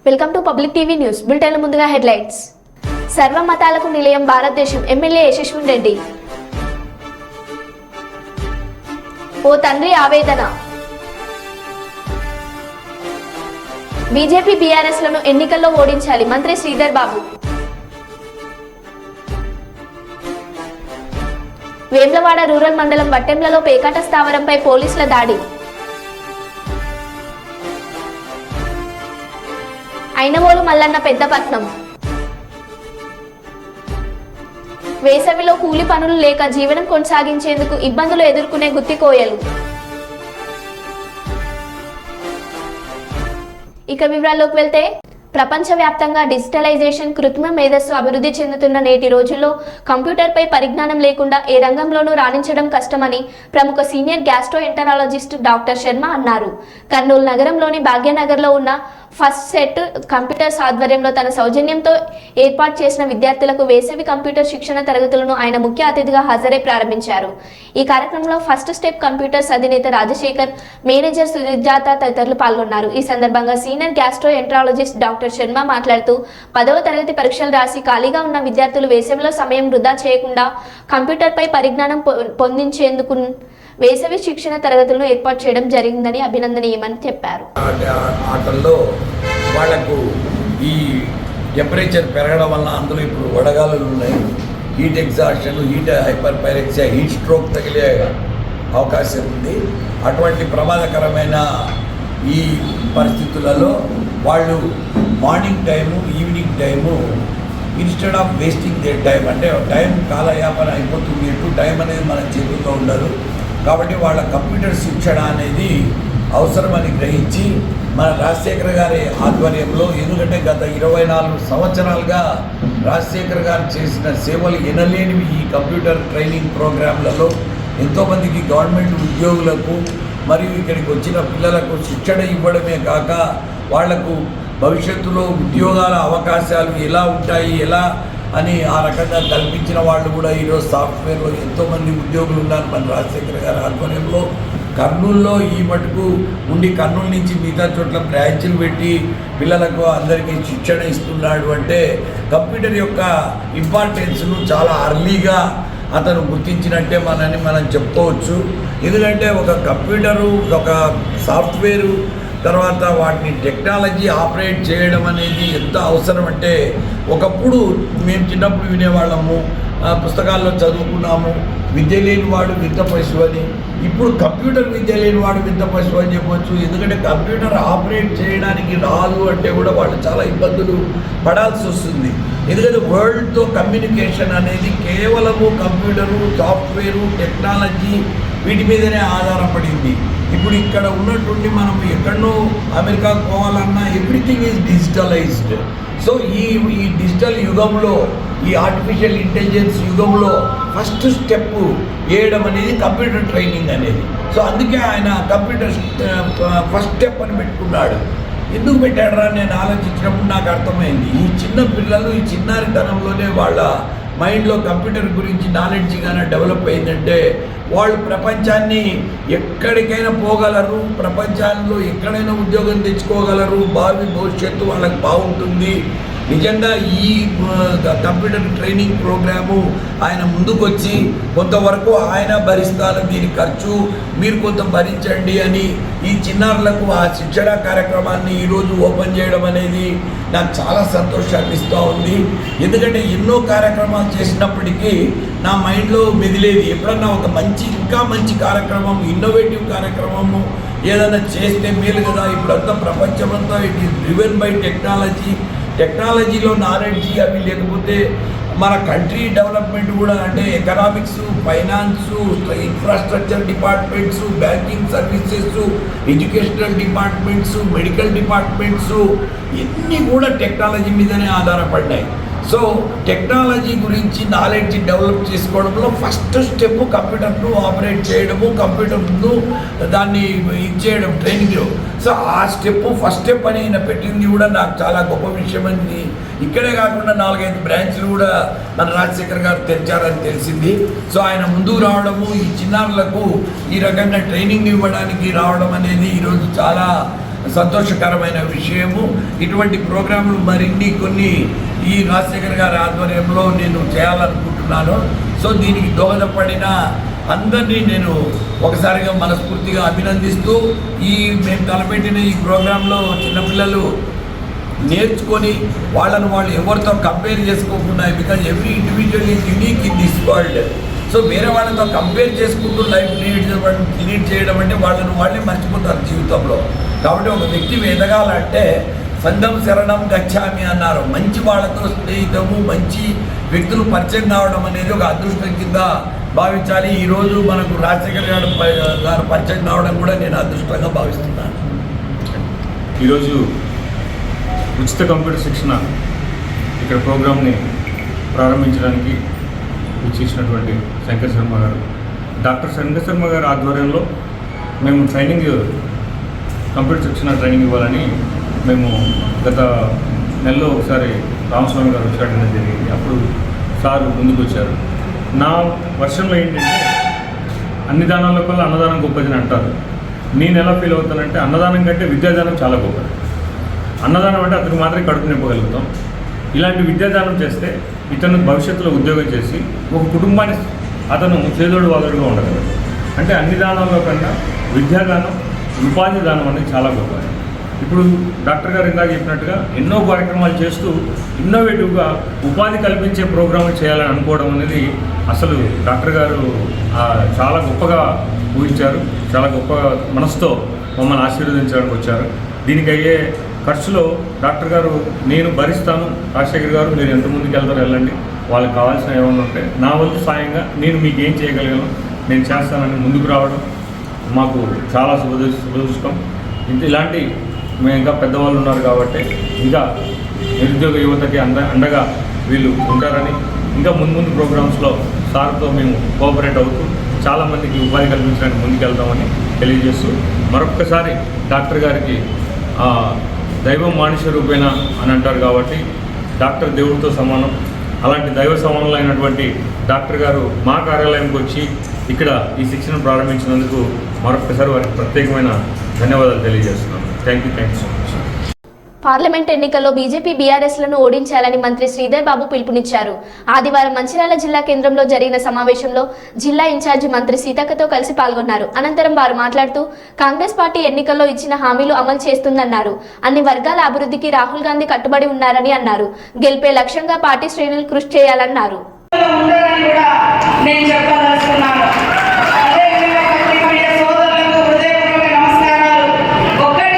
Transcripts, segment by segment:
Welcome to public TV news bulletin. ముందుగా headlines. సర్వ మతాలకు నిలయం భారతదేశం ఎమ్మెల్యే యశస్విన్ రెడ్డి. ఓ తండ్రి ఆవేదన. బీజేపీ బీఆర్ఎస్ లను ఎన్నికల్లో ఓడించాలి మంత్రి శ్రీధర్ బాబు. వేములవాడ రూరల్ మండలం వట్టెంలలో పేకాట స్థావరంపై పోలీసుల దాడి. ఐనవోలు మల్లన్న పెద్దపట్నం. వేసవిలో కూలి పనులు లేక జీవనం కొనసాగించేందుకు ఇబ్బందులు ఎదుర్కొనే గుత్తికోయలు. ఇక వివరాల్లోకి వెళ్తే, ప్రపంచవ్యాప్తంగా డిజిటలైజేషన్, కృత్రిమ మేధస్సు అభివృద్ధి చెందుతున్న నేటి రోజుల్లో కంప్యూటర్పై పరిజ్ఞానం లేకుండా ఏ రంగంలోనూ రాణించడం కష్టమని ప్రముఖ సీనియర్ గ్యాస్ట్రోఎంటరాలజిస్ట్ డాక్టర్ శర్మ అన్నారు. కర్నూలు నగరంలోని భాగ్యనగర్లో ఉన్న ఫస్ట్ సెట్ కంప్యూటర్స్ ఆధ్వర్యంలో తన సౌజన్యంతో ఏర్పాటు చేసిన విద్యార్థులకు వేసవి కంప్యూటర్ శిక్షణ తరగతులను ఆయన ముఖ్య అతిథిగా హాజరై ప్రారంభించారు. ఈ కార్యక్రమంలో ఫస్ట్ స్టెప్ కంప్యూటర్స్ అధినేత రాజశేఖర్, మేనేజర్ సుజాత తదితరులు పాల్గొన్నారు. ఈ సందర్భంగా సీనియర్ గ్యాస్ట్రోఎంటరాలజిస్ట్ డాక్టర్ శర్మ మాట్లాడుతూ 10వ తరగతి పరీక్షలు రాసి ఖాళీగా ఉన్న విద్యార్థులు వేసవిలో సమయం వృధా చేయకుండా కంప్యూటర్పై పరిజ్ఞానం పొందించేందుకు వేసవి శిక్షణ తరగతులను ఏర్పాటు చేయడం జరిగిందని అభినందనీయమని చెప్పారు. ఆటల్లో వాళ్లకు ఈ టెంపరేచర్ పెరగడం వల్ల అందులో ఇప్పుడు వడగాలులు ఉన్నాయి, heat exhaustion, heat hyper pyrexia, heat stroke తగిలే అవకాశం ఉంది. అటువంటి ప్రమాదకరమైన ఈ పరిస్థితులలో వాళ్ళు morning time, evening time instead of wasting they time, అంటే టైం కాలయాపన అయిపోతుంది, ఎటు టైం అనేది మన చేతుల్లో ఉండదు. కాబట్టి వాళ్ళ కంప్యూటర్ శిక్షణ అనేది అవసరమని గ్రహించి మన రాజశేఖర్ గారి ఆధ్వర్యంలో, ఎందుకంటే గత 24 సంవత్సరాలుగా రాజశేఖర్ గారు చేసిన సేవలు ఎనలేనివి. ఈ కంప్యూటర్ ట్రైనింగ్ ప్రోగ్రాంలలో ఎంతోమందికి గవర్నమెంట్ ఉద్యోగులకు మరియు ఇక్కడికి వచ్చిన పిల్లలకు శిక్షణ ఇవ్వడమే కాక వాళ్లకు భవిష్యత్తులో ఉద్యోగాల అవకాశాలు ఎలా ఉంటాయి, ఎలా అని ఆ రకంగా కల్పించిన వాళ్ళు కూడా ఈరోజు సాఫ్ట్వేర్లో ఎంతోమంది ఉద్యోగులు ఉన్నారు మన రాజశేఖర్ గారి ఆధ్వర్యంలో. కర్నూలులో ఈ మటుకు ఉండి కర్నూలు నుంచి మిగతా చోట్ల బ్రాంచ్లు పెట్టి పిల్లలకు అందరికీ శిక్షణ ఇస్తున్నాడు అంటే కంప్యూటర్ యొక్క ఇంపార్టెన్స్ను చాలా అర్లీగా అతను గుర్తించినట్టే మనం చెప్పుకోవచ్చు. ఎందుకంటే ఒక కంప్యూటరు, ఒక సాఫ్ట్వేరు, తర్వాత వాటిని టెక్నాలజీ ఆపరేట్ చేయడం అనేది ఎంత అవసరం అంటే, ఒకప్పుడు మేము చిన్నప్పుడు వినేవాళ్ళము, పుస్తకాల్లో చదువుకున్నాము, విద్య లేని వాడు వింత పశువు అని. ఇప్పుడు కంప్యూటర్ విద్య లేని వాడు వింత పశువు అని చెప్పవచ్చు. ఎందుకంటే కంప్యూటర్ ఆపరేట్ చేయడానికి రాదు అంటే కూడా వాళ్ళు చాలా ఇబ్బందులు పడాల్సి వస్తుంది. ఎందుకంటే వరల్డ్తో కమ్యూనికేషన్ అనేది కేవలము కంప్యూటరు, సాఫ్ట్వేరు, టెక్నాలజీ వీటి మీదనే ఆధారపడింది. ఇప్పుడు ఇక్కడ ఉన్నటువంటి మనం ఎక్కడో అమెరికాకు పోవాలన్నా ఎవ్రీథింగ్ ఈజ్ డిజిటలైజ్డ్. సో ఈ డిజిటల్ యుగంలో, ఈ ఆర్టిఫిషియల్ ఇంటెలిజెన్స్ యుగంలో ఫస్ట్ స్టెప్ వేయడం అనేది కంప్యూటర్ ట్రైనింగ్ అనేది. సో అందుకే ఆయన కంప్యూటర్ ఫస్ట్ స్టెప్ అని పెట్టుకున్నాడు. ఎందుకు పెట్టాడరా నేను ఆలోచించినప్పుడు నాకు అర్థమైంది. ఈ చిన్న పిల్లలు ఈ చిన్నారితనంలోనే వాళ్ళ మైండ్లో కంప్యూటర్ గురించి నాలెడ్జ్ కానీ డెవలప్ అయిందంటే వాళ్ళు ప్రపంచాన్ని ఎక్కడికైనా పోగలరు, ప్రపంచాల్లో ఎక్కడైనా ఉద్యోగం తెచ్చుకోగలరు, భావి భవిష్యత్తు వాళ్ళకి బాగుంటుంది. నిజంగా ఈ కంప్యూటర్ ట్రైనింగ్ ప్రోగ్రాము ఆయన ముందుకొచ్చి కొంతవరకు ఆయన భరిస్తాను, దీని ఖర్చు మీరు కొంత భరించండి అని ఈ చిన్నారులకు ఆ శిక్షణ కార్యక్రమాన్ని ఈరోజు ఓపెన్ చేయడం అనేది నాకు చాలా సంతోషాన్ని ఇస్తూ ఉంది. ఎందుకంటే ఎన్నో కార్యక్రమాలు చేసినప్పటికీ నా మైండ్లో మెదిలేది ఎప్పుడన్నా ఒక ఇంకా మంచి కార్యక్రమం, ఇన్నోవేటివ్ కార్యక్రమము ఏదైనా చేస్తే మేలు కదా. ఇప్పుడంతా ప్రపంచమంతా ఇట్ ఈస్ డ్రివెన్ బై టెక్నాలజీలో నాలెడ్జి అవి లేకపోతే మన కంట్రీ డెవలప్మెంట్ కూడా, అంటే economics, finance, infrastructure departments, banking services, educational departments, medical departments ఇవన్నీ కూడా టెక్నాలజీ మీదనే ఆధారపడ్డాయి. సో టెక్నాలజీ గురించి నాలెడ్జ్ డెవలప్ చేసుకోవడంలో ఫస్ట్ స్టెప్ కంప్యూటర్ను ఆపరేట్ చేయడము, కంప్యూటర్ను దాన్ని ఇచ్చేయడం ట్రైనింగ్లో. సో ఆ ఫస్ట్ స్టెప్ అని ఆయన పెట్టింది కూడా నాకు చాలా గొప్ప విషయం అని. ఇక్కడే కాకుండా 4-5 బ్రాంచ్లు కూడా మన రాజశేఖర్ గారు తెచ్చారని తెలిసింది. సో ఆయన ముందుకు రావడము, ఈ చిన్నారులకు ఈ రకంగా ట్రైనింగ్ ఇవ్వడానికి రావడం అనేది ఈరోజు చాలా సంతోషకరమైన విషయము. ఇటువంటి ప్రోగ్రాంలు మరిన్ని కొన్ని ఈ రాజశేఖర్ గారి ఆధ్వర్యంలో నేను చేయాలనుకుంటున్నాను. సో దీనికి దోహదపడిన అందరినీ నేను ఒకసారిగా మనస్ఫూర్తిగా అభినందిస్తూ మేము తలపెట్టిన ఈ ప్రోగ్రాంలో చిన్నపిల్లలు నేర్చుకొని వాళ్ళను వాళ్ళు ఎవరితో కంపేర్ చేసుకోకుండా, because every individual is unique in this world. So వేరే వాళ్ళతో కంపేర్ చేసుకుంటూ లైఫ్ లీడ్ చేయడం అంటే వాళ్ళని వాళ్ళే మర్చిపోతారు జీవితంలో. కాబట్టి ఒక వ్యక్తి ఎదగాలంటే సంఘం శరణం గచ్చామి అన్నారు. మంచి వాళ్ళతో స్నేహితము, మంచి వ్యక్తులు పరిచయం కావడం అనేది ఒక అదృష్టం కింద భావించాలి. ఈరోజు మనకు రాజశేఖర్ గారు పరిచయం కావడం కూడా నేను అదృష్టంగా భావిస్తున్నాను. ఈరోజు ఉచిత కంప్యూటర్ శిక్షణ ఇక్కడ ప్రోగ్రామ్ని ప్రారంభించడానికి ఇచ్చేసినటువంటి శంకర్ శర్మ గారు, డాక్టర్ శంకర్ శర్మ గారి ఆధ్వర్యంలో మేము కంప్యూటర్ శిక్షణ ట్రైనింగ్ ఇవ్వాలని మేము గత నెలలో ఒకసారి రామస్వామి గారు వచ్చాడనేది జరిగింది. అప్పుడు సార్ ముందుకు వచ్చారు. నా వర్షంలో ఏంటంటే అన్ని దానాల వల్ల అన్నదానం గొప్పదని అంటారు. నేను ఎలా ఫీల్ అవుతానంటే అన్నదానం కంటే విద్యాదానం చాలా గొప్పది. అన్నదానం అంటే అతనికి మాత్రమే కడుపు నింపగలుగుతాం. ఇలాంటి విద్యాదానం చేస్తే ఇతను భవిష్యత్తులో ఉద్యోగం చేసి ఒక కుటుంబాన్ని అతను చేదోడు వాదోడుగా ఉండగలడు. అంటే అన్ని దానాల్లో కన్నా విద్యాదానం, ఉపాధి దానం అనేది చాలా గొప్పది. ఇప్పుడు డాక్టర్ గారు ఇందాక చెప్పినట్టుగా ఎన్నో కార్యక్రమాలు చేస్తూ ఇన్నోవేటివ్గా ఉపాధి కల్పించే ప్రోగ్రాములు చేయాలని అనుకోవడం అనేది అసలు డాక్టర్ గారు చాలా గొప్పగా ఊహించారు. చాలా గొప్ప మనసుతో మమ్మల్ని ఆశీర్వదించడానికి వచ్చారు. దీనికి అయ్యే ఖర్చులో డాక్టర్ గారు నేను భరిస్తాను, రాజశేఖర్ గారు మీరు ఎంత ముందుకు వెళ్తారో వెళ్ళండి, వాళ్ళకి కావాల్సిన ఏమైనా ఉంటే నా వంతు సాయంగా నేను మీకు ఏం చేయగలిగాను నేను చేస్తానని ముందుకు రావడం మాకు చాలా శుభదృష్టం. ఇలాంటి మేము ఇంకా పెద్దవాళ్ళు ఉన్నారు కాబట్టి ఇంకా నిరుద్యోగ యువతకి అండగా వీళ్ళు ఉంటారని, ఇంకా ముందు ప్రోగ్రామ్స్లో సార్తో మేము కోఆపరేట్ అవుతూ చాలామందికి ఉపాధి కల్పించడానికి ముందుకెళ్తామని తెలియజేస్తూ మరొక్కసారి డాక్టర్ గారికి దైవం మానుష్య రూపేణ అని అంటారు కాబట్టి డాక్టర్ దేవుడితో సమానం. అలాంటి దైవ సమానులైనటువంటి డాక్టర్ గారు మా కార్యాలయంకి వచ్చి ఇక్కడ ఈ శిక్షణ ప్రారంభించినందుకు మరొకసారి వారికి ప్రత్యేకమైన ధన్యవాదాలు తెలియజేస్తున్నాను. Thank you so much. Parliament ఎన్నికల్లో బీజేపీ బీఆర్ఎస్లను ఓడించాలని మంత్రి శ్రీధర్ బాబు పిలుపునిచ్చారు. ఆదివారం మంచిర్యాల జిల్లా కేంద్రంలో జరిగిన సమావేశంలో జిల్లా ఇన్ఛార్జి మంత్రి సీతక్కతో కలిసి పాల్గొన్నారు. అనంతరం వారు మాట్లాడుతూ కాంగ్రెస్ పార్టీ ఎన్నికల్లో ఇచ్చిన హామీలు అమలు చేస్తుందన్నారు. అన్ని వర్గాల అభివృద్ధికి రాహుల్ గాంధీ కట్టుబడి ఉన్నారని అన్నారు. గెలిపే లక్ష్యంగా పార్టీ శ్రేణులు కృషి చేయాలన్నారు. This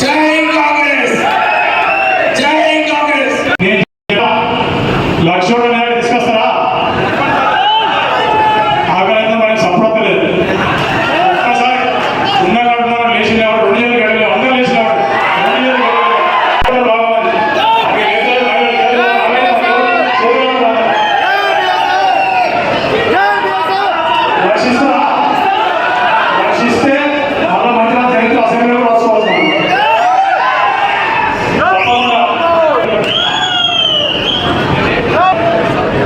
జై కాంగ్రెస్, జై కాంగ్రెస్. లక్ష్మణ న్యాయం తీసుకొస్తారా? ఆకలి మనకి సపోర్ట్ లేదు. ఒక్కసారి ఉన్నవాడు లేచినవాడు 2 ఏళ్ళు గడిపాడు, అందరూ లేచినవాడు 2 ఏళ్ళు బాగుంది. రక్షిస్తే మళ్ళా మంత్రి చరిత్ర అసెంబ్లీ కూడా వస్తుంది.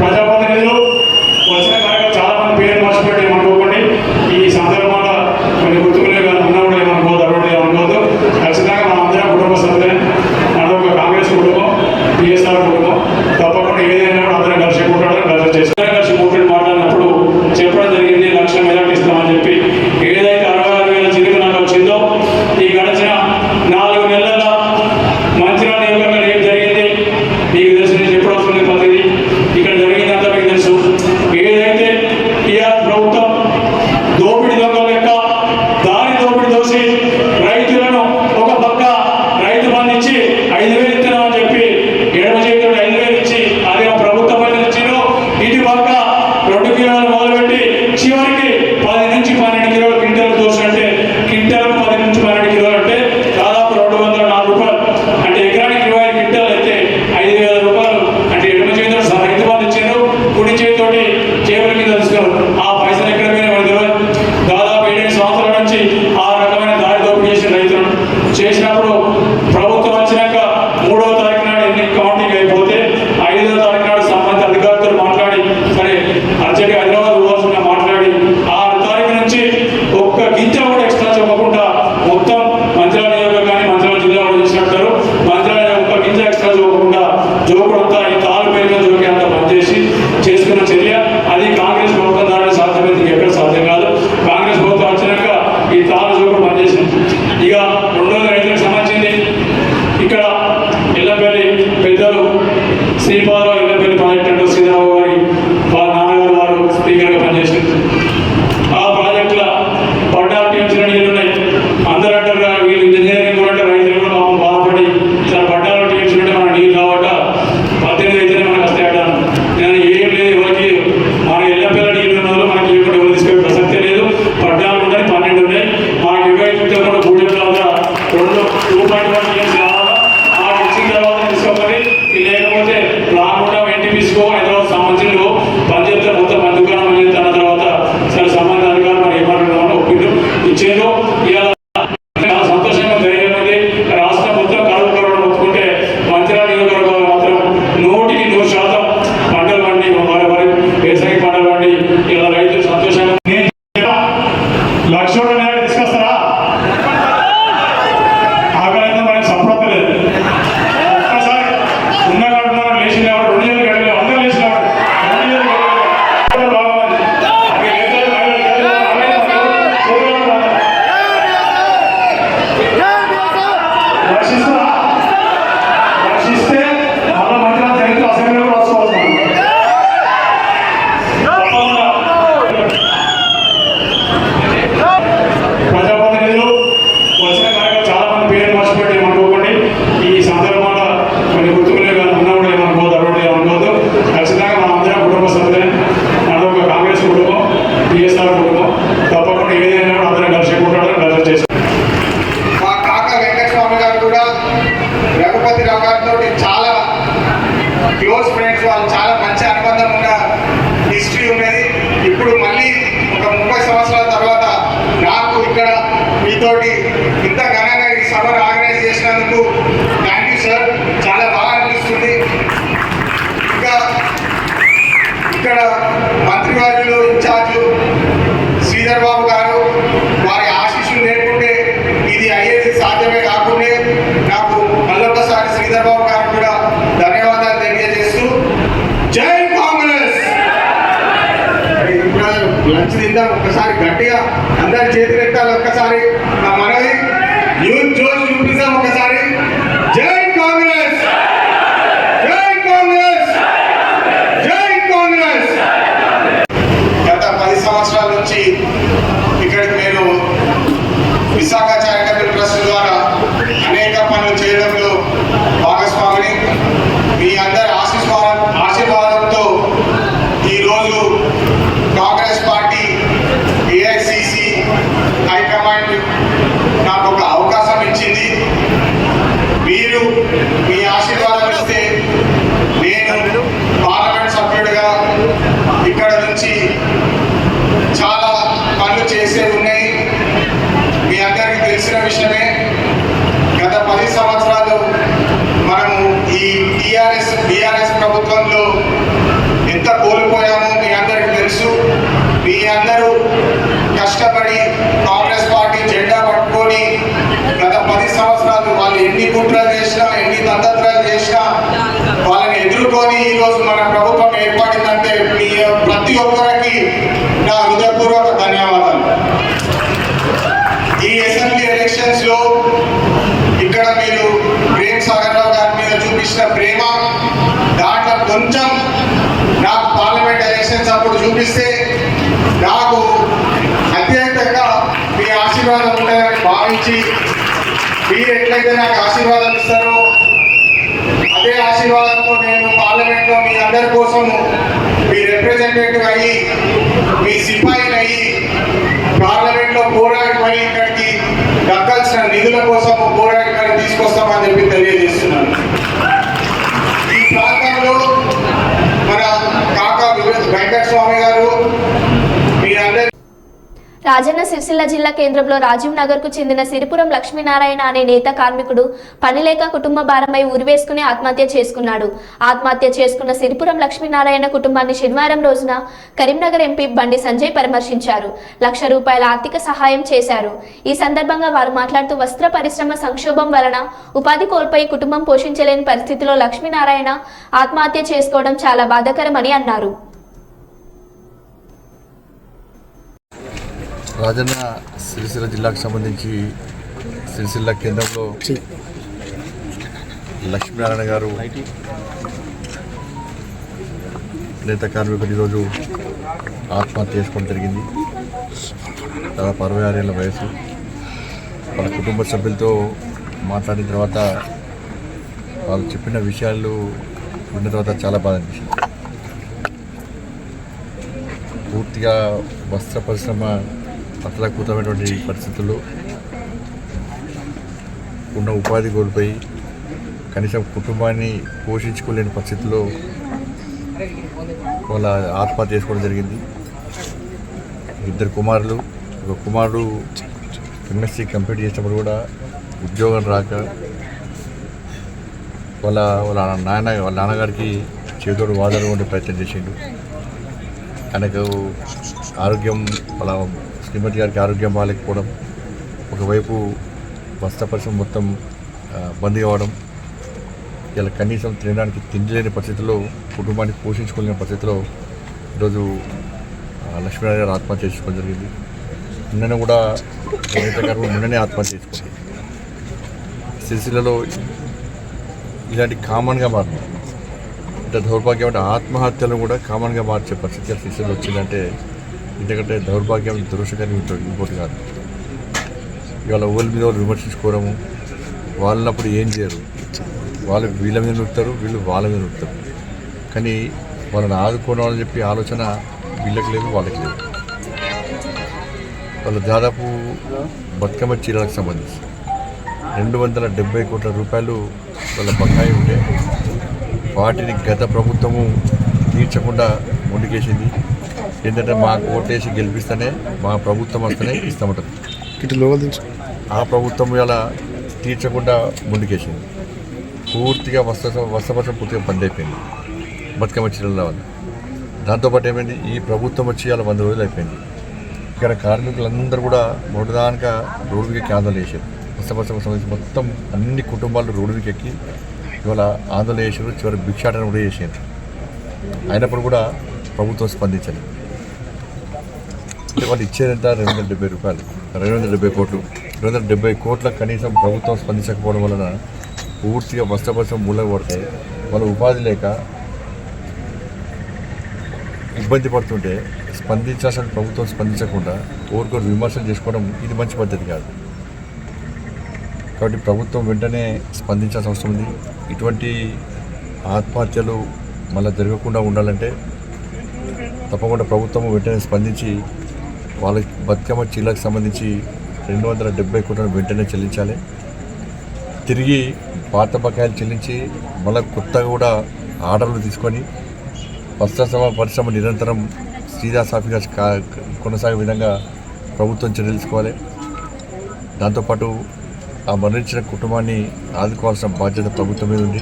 ప్రజాప్రతినిధులు వచ్చిన కనుక చాలా మంది పేరు మర్చిపెట్టి ఏమనుకోకండి. ఈ సందర్భంలో కొన్ని గుర్తుకులే కానీ ఉన్నప్పుడు ఏమనుకోవద్దు, అటువంటి ఏమనుకోవద్దు. ఖచ్చితంగా మన అందరం కుటుంబ సభ్యులే. మనకు ఒక కాంగ్రెస్ కుటుంబం, పిఎస్ఆర్ కుటుంబం. తప్పకుండా ఏదైనా కూడా అందరం కలిసి కూటాడని కలిసి చేస్తాం. కలిసి మూమెంట్ మాట్లాడినప్పుడు చెప్పడం జరిగింది 1 లక్ష మెజార్టీ ఇస్తామని చెప్పి. ఏదైతే 66,000 చిరుకు నాకు వచ్చిందో ఈ గడిచిన 4 నెలల మంచిర్యాల నియోజకవర్గంలో ఏం జరిగింది మీకు తెలుసు. నేను చెప్పడం వస్తుంది పద్ధతి ఇక్కడ జరిగిందంతా మీకు తెలుసు. ఏదైతే టీఆర్ ప్రభుత్వం దోపిడీ దొంగ లెక్క దారి దోపిడీ దోసి రైతులను ఒక పక్క రైతు బంధు ఇచ్చి 5,000 ఇస్తున్నామని చెప్పి ఎడమ చేతితో 5,000 ఇచ్చి అదే ప్రభుత్వ పనులు ఇచ్చిండ్రు. ఇటు పక్క 2 కిలోలు మొదలుపెట్టి చివరికి 10 నుంచి 12 కిలోలు క్వింటాలు దోసినట్టే. క్వింటాలకు 10 నుంచి 12 కిలోలు అంటే దాదాపు 204 రూపాయలు. అంటే ఎకరానికి 25 క్వింటాలు అయితే 5,000 రూపాయలు. అంటే ఎడమ చేతితో రైతు బంధు ఇచ్చిండ్రు, కుడి చేతితోటి చేపల మీద తీసుకున్నారు. ఆ పైసలు ఎక్కడ పోయినా మనకు తెలియదు. దాదాపు 7 సంవత్సరాల నుంచి ఆ రకమైన దారి దోపిడీ చేసిన రైతులను చేసినప్పుడు ప్రభుత్వం వచ్చినాక 3వ తారీఖు నాడు ఎన్ని కౌంటింగ్ అయిపోతే 5వ తారీఖు నాడు సంబంధిత అధికారులతో మాట్లాడి సరే అర్జెంట్గా హైదరాబాద్ పోవాల్సిన మాట్లాడి 6 తారీఖు నుంచి ఒక్క గింజ కూడా ఎక్స్ట్రా చెప్పకుండా మొత్తం మంచిర్యాల నియోజకవర్గాన్ని మంచిర్యాల జిల్లా కూడా చేసినట్టారు. మంచిర్యాల ఒక్క గింజ ఎక్స్ట్రా చూపకుండా జోకుడంతా ఈ తాలు పేరుగా జోకి అంతా బంద్ చేసి చేసుకున్న చర్య. అది కాంగ్రెస్ ప్రభుత్వం ద్వారా సాధ్యమైంది, ఎక్కడ సాధ్యం కాదు. కాంగ్రెస్ ప్రభుత్వం వచ్చినాక ఈ తాలు జోకుడు బంద్ చేసింది. ఇక 200 రైతులకు సంబంధించింది. ఇక్కడ ఎల్లంపల్లి పెద్దలు శ్రీపాదరావు ఎల్లంపల్లి ప్రాజెక్ట్ అంటూ శ్రీరావు గారి వాళ్ళ నాన్నగారు వారు స్పీకర్గా పనిచేసింది. ఆ ప్రాజెక్టుల పడ్డాలు టీఎంసీల నీళ్ళు ఉన్నాయి. అందరూ అంటారు వీళ్ళు ఇంజనీరింగ్ కూడా అంటే రైతులు కూడా పాపం బాధపడి చాలా పడ్డాలు టీఎంసీలు అంటే మన నీళ్ళు రావట 18 అయితేనే మనకు వస్తాయి అంటాను. నేను ఏం లేదు, ఎవరికి మన ఎల్లంపల్లి నీళ్ళు ఉన్న వాళ్ళు మనకి ఇవ్వకుండా ఎవరు తీసుకెళ్ళే ప్రసక్తే లేదు. పడ్డాలు ఉన్నాయి, 12 ఉన్నాయి. మనకి 25 కూడా గూడెం ద్వారా 2.1 టీఎంసీ రావాలా. ఆ ఇచ్చిన తర్వాత తీసుకోవాలి. లేకపోతే రాకుండా ఎన్టీపీసీకో హైదరాబాద్ సంబంధించిన పని చెప్తే మొత్తం మన దుకాణం అని చెప్తున్న తర్వాత సరే సంబంధిత అధికారులు మనం ఏమంటున్నామని ఒప్పిండు ఇచ్చేదో. ఇలా సంతోషంగా ధైర్యం ఉంది. రాష్ట్రం మొత్తం కడుపు కరోనా ఒప్పుకుంటే మంచిర్యాల నియోజకవర్గంలో మాత్రం 100% పంటలు పండి వరి వ్యవసాయ పంటలు పండి ఇలా రైతులు సంతోషంగా. లక్ష్మణ న్యాయం తీసుకొస్తారా? ఆకలి మనకి సపోర్ట్ లేదు. ఒక్కసారి ఉన్నవాడు లేచినవాడు 2 ఏళ్ళు గడిపాడు, అందరూ లేచినవాడు 2 ఏళ్ళు బాగుంది. రక్షిస్తే మళ్ళా మంత్రి చరిత్ర అసెంబ్లీ కూడా వస్తుంది. ప్రజాప్రతినిధులు వచ్చిన కనుక చాలా మంది పేరు మర్చిపెట్టి ఏమనుకోకండి. ఈ సందర్భంలో కొన్ని గుర్తుకులే కానీ ఉన్నప్పుడు ఏమనుకోవద్దు, అటువంటి ఏమనుకోవద్దు. ఖచ్చితంగా మన అందరం కుటుంబ సభ్యులే. మనకు ఒక కాంగ్రెస్ కుటుంబం, పిఎస్ఆర్ కుటుంబం. తప్పకుండా ఏదైనా కూడా అందరం కలిసి కూటాడని కలిసి చేస్తాం. మా కాక వెంకటస్వామి గారు కూడా రఘుపతిరావు గారితో చాలా క్లోజ్ ఫ్రెండ్స్. వాళ్ళు చాలా మంచి అనుబంధం ఉన్న హిస్టరీ ఉన్నది. ఇప్పుడు మళ్ళీ ఒక 30 సంవత్సరాల తర్వాత నాకు ఇక్కడ మీతోటి ఇంత ఘనంగా ఈ సభను ఆర్గనైజ్ చేసినందుకు థ్యాంక్ యూ సార్. చాలా బాగా అనిపిస్తుంది. ఇంకా ఇక్కడ మంత్రివర్యులు ఇన్ఛార్జు శ్రీధర్ బాబు గారు వారి ఆశీస్సులు లేకుంటే ఇది అయ్యేది సాధ్యమే కాకుండా నాకు మళ్ళొకసారి శ్రీధర్ బాబు గారు కూడా ధన్యవాదాలు తెలియజేస్తూ జై కాంగ్రెస్. లంచ్ తిందాం ఒక్కసారి గట్టిగా అందరి చేతులు ఎత్తాలి. ఒక్కసారి మనవి యూత్ జోష్ చూపిస్తాం ఒక్కసారి. ప్రభుత్వంలో ఎంత కోల్పోయామో మీ అందరికీ తెలుసు. మీ అందరూ కష్టపడి కాంగ్రెస్ పార్టీ జెండా పట్టుకొని గత 10 సంవత్సరాలు వాళ్ళు ఎన్ని కుట్రలు చేసినా, ఎన్ని తంత్రాలు చేసినా వాళ్ళని ఎదుర్కొని ఈరోజు మన ప్రభుత్వం ఏర్పడిందంటే మీ ప్రతి ఒక్కరికి నా హృదయపూర్వక ధన్యవాదాలు. ఈ అసెంబ్లీ ఎలక్షన్స్ లో ఇక్కడ మీరు ప్రేమ్ సాగర్ రావు గారి మీద చూపించిన ప్రేమ, దాంట్లో కొంచెం నాకు పార్లమెంట్ ఎలక్షన్స్ అప్పుడు చూపిస్తే నాకు అత్యంతంగా మీ ఆశీర్వాదం ఉంటుందని భావించి మీరు ఎట్లయితే నాకు ఆశీర్వాదం ఇస్తారో అదే ఆశీర్వాదంతో నేను పార్లమెంట్లో మీ అందరి కోసం మీ రిప్రజెంటేటివ్ అయ్యి, మీ సిపాయిలు అయ్యి పార్లమెంట్లో పోరాడి మరి ఇక్కడికి దక్కాల్సిన నిధుల కోసం పోరాడి మరి తీసుకొస్తామని చెప్పి తెలియజేస్తున్నాను. ఈ ప్రాంతంలో మన కాకా వెంకటస్వామి గారు మీ అందరి రాజన్న సిరిసిల్ల జిల్లా కేంద్రంలో రాజీవ్ నగర్ కు చెందిన సిరిపురం లక్ష్మీనారాయణ అనే నేత కార్మికుడు పనిలేక కుటుంబ భారమై ఉరివేసుకుని ఆత్మహత్య చేసుకున్నాడు. ఆత్మహత్య చేసుకున్న సిరిపురం లక్ష్మీనారాయణ కుటుంబాన్ని శనివారం రోజున కరీంనగర్ ఎంపీ బండి సంజయ్ పరామర్శించారు. ₹1,00,000 ఆర్థిక సహాయం చేశారు. ఈ సందర్భంగా వారు మాట్లాడుతూ వస్త్ర పరిశ్రమ సంక్షోభం వలన ఉపాధి కోల్పోయి కుటుంబం పోషించలేని పరిస్థితిలో లక్ష్మీనారాయణ ఆత్మహత్య చేసుకోవడం చాలా బాధాకరమని అన్నారు. రాజన్న సిరిసిల్ల జిల్లాకు సంబంధించి సిరిసిల్ల కేంద్రంలో లక్ష్మీనారాయణ గారు నేత కార్మికుడు ఈరోజు ఆత్మహత్య చేసుకోవడం జరిగింది. దాదాపు 66 ఏళ్ళ వయసు. వాళ్ళ కుటుంబ సభ్యులతో మాట్లాడిన తర్వాత వాళ్ళు చెప్పిన విషయాలు విన్న తర్వాత చాలా బాధ అనిపించింది. పూర్తిగా వస్త్ర పరిశ్రమ అతలాకుతమైనటువంటి పరిస్థితుల్లో ఉన్న ఉపాధి కోల్పోయి కనీసం కుటుంబాన్ని పోషించుకోలేని పరిస్థితుల్లో వాళ్ళ ఆత్మహత్య చేసుకోవడం జరిగింది. 2 కుమారులు, ఒక కుమారుడు ఎంఎస్సీ కంప్లీట్ చేసినప్పుడు కూడా ఉద్యోగం రాక వాళ్ళ నాన్నగారికి చేదోడు వాదోడు ఉండే ప్రయత్నం చేసిండు. ఆయనకు ఆరోగ్యం, వాళ్ళ శ్రీమతి గారికి ఆరోగ్యం బాగాలేకపోవడం, ఒకవైపు వస్త్ర పరిశ్రమ మొత్తం బంద్ కావడం, ఇలా కనీసం తినడానికి తిండిలేని పరిస్థితుల్లో, కుటుంబాన్ని పోషించుకోలేని పరిస్థితిలో ఈరోజు లక్ష్మీనారాయణ గారు ఆత్మహత్య చేసుకోవడం జరిగింది. నిన్న కూడా నేత గారు నిన్ననే ఆత్మహత్య చేసుకుంది. సిరిసిల్లలో ఇలాంటి కామన్గా మారింది. ఇంత దౌర్భాగ్యం అంటే ఆత్మహత్యలు కూడా కామన్గా మార్చే పరిస్థితి సిరిసిల్లలో వచ్చిందంటే ఎందుకంటే దౌర్భాగ్యం, దురదృష్టకరం ఇంకోటి కాదు. ఇవాళ ఊళ్ళ మీద వాళ్ళు విమర్శించుకోవడము, వాళ్ళప్పుడు ఏం చేయరు, వాళ్ళు వీళ్ళ మీద నృత్తారు, వీళ్ళు వాళ్ళ మీద నృత్తారు. కానీ వాళ్ళని ఆదుకోవాలని చెప్పి ఆలోచన వీళ్ళకి లేదు, వాళ్ళకి లేదు. వాళ్ళు దాదాపు బతుకమ్మ చీరలకు సంబంధించి ₹270 కోట్ల వాళ్ళ బకాయి ఉంటే వాటిని గత ప్రభుత్వము తీర్చకుండా ముందుకేసింది. ఏంటంటే మాకు ఓటేసి గెలిపిస్తేనే, మా ప్రభుత్వం వస్తేనే ఇస్తామంటారు. ఆ ప్రభుత్వం ఇలా తీర్చకుండా ముందుకేసింది. పూర్తిగా వస్త్రపరిశ్రమ పూర్తిగా బంద్ అయిపోయింది బతుకమ్మ చీరల వల్ల. దాంతోపాటు ఏమైంది, ఈ ప్రభుత్వం వచ్చి ఇలా 100 రోజులు అయిపోయింది. ఇక్కడ కార్మికులందరూ కూడా మొదటిదానిక రోడ్డు ఎక్కి ఆందోళన చేశారు. వస్త్రపరిశ్రమ సంబంధించి మొత్తం అన్ని కుటుంబాలు రోడ్డుకి ఎక్కి ఇవాళ ఆందోళన చేశారు. చివరి భిక్షాటన కూడా చేశారు. అయినప్పుడు కూడా ప్రభుత్వం స్పందించాలి. అంటే వాళ్ళు ఇచ్చేదంతా ₹270, 270 కోట్లు. 270 కోట్ల కనీసం ప్రభుత్వం స్పందించకపోవడం వలన పూర్తిగా వస్త్ర పరిశ్రమ మూలకి పడితే వాళ్ళు ఉపాధి లేక ఇబ్బంది పడుతుంటే స్పందించాల్సిన ప్రభుత్వం స్పందించకుండా ఓరికొరు విమర్శలు చేసుకోవడం ఇది మంచి పద్ధతి కాదు. కాబట్టి ప్రభుత్వం వెంటనే స్పందించాల్సిన అవసరం ఉంది. ఇటువంటి ఆత్మహత్యలు మళ్ళీ జరగకుండా ఉండాలంటే తప్పకుండా ప్రభుత్వం వెంటనే స్పందించి వాళ్ళకి బతుకమ్మ చీరలకు సంబంధించి 270 కోట్లను వెంటనే చెల్లించాలి. తిరిగి పాత బకాయిలు చెల్లించి మళ్ళీ కొత్తగా కూడా ఆర్డర్లు తీసుకొని వస్త్ర పరిశ్రమ నిరంతరం సాఫీగా కొనసాగే విధంగా ప్రభుత్వం చర్యలు తీసుకోవాలి. దాంతోపాటు ఆ మరణించిన కుటుంబాన్ని ఆదుకోవాల్సిన బాధ్యత ప్రభుత్వం మీద ఉంది.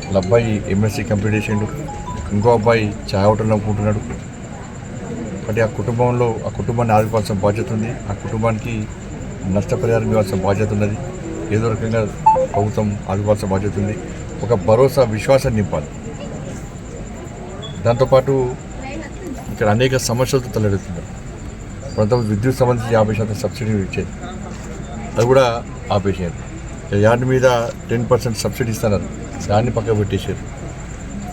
వాళ్ళ అబ్బాయి ఎంఎస్సీ కంప్లీట్ చేసిండు, ఇంకో అబ్బాయి చాయ్ హోటల్ నమ్ముకుంటున్నాడు. కాబట్టి ఆ కుటుంబాన్ని ఆదుకోవాల్సిన బాధ్యత ఉంది. ఆ కుటుంబానికి నష్టపరిహారం ఇవ్వాల్సిన బాధ్యత ఉన్నది. ఏదో రకంగా ప్రభుత్వం ఆదుకోవాల్సిన బాధ్యత ఉంది. ఒక భరోసా, విశ్వాసం నింపాలి. దాంతోపాటు ఇక్కడ అనేక సమస్యలతో తలెడుతున్నారు. కొంత విద్యుత్ సంబంధించి 50% సబ్సిడీ ఇచ్చేది, అది కూడా ఆపేసారు. యార్డ్ మీద 10% సబ్సిడీ ఇస్తున్నారు, దాన్ని పక్కన పెట్టేసారు,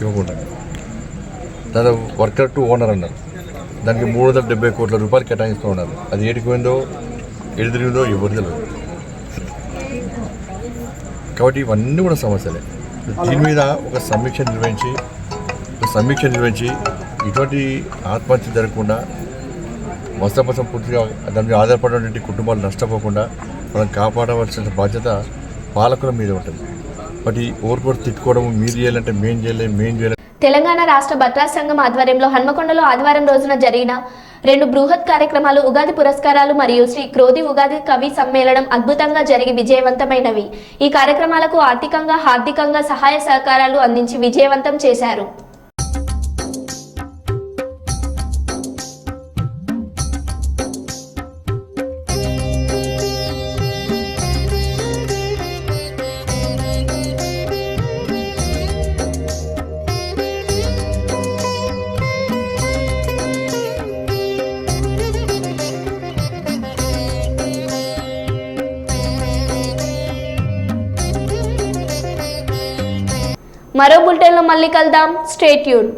ఇవ్వకుండా. దాని వర్కర్ టు ఓనర్ అన్నారు, దానికి 370 కోట్ల రూపాయలు కేటాయిస్తూ ఉన్నారు. అది ఏడికి పోయిందో ఎటు తిరిగిందో ఎవరు తెలియదు. కాబట్టి ఇవన్నీ కూడా సమస్యలే. దీని మీద ఒక సమీక్ష నిర్వహించి ఇటువంటి ఆత్మహత్య జరగకుండా, వస్త్రపసం పూర్తిగా దాని మీద ఆధారపడినటువంటి కుటుంబాలు నష్టపోకుండా మనం కాపాడవలసిన బాధ్యత పాలకుల మీద ఉంటుంది. బట్ ఈ ఓర్కొడు తిట్టుకోవడం, మీరు చేయాలంటే మేం చేయలేం. తెలంగాణ రాష్ట్ర బట్రా సంఘం ఆధ్వర్యంలో హన్మకొండలో ఆదివారం రోజున జరిగిన 2 బృహత్ కార్యక్రమాలు, ఉగాది పురస్కారాలు మరియు శ్రీ క్రోధి ఉగాది కవి సమ్మేళనం అద్భుతంగా జరిగి విజయవంతమైనవి. ఈ కార్యక్రమాలకు ఆర్థికంగా, హార్దికంగా సహాయ సహకారాలు అందించి విజయవంతం చేశారు. మరో బులెటిన్లో మళ్ళీ కలుద్దాం. Stay tuned.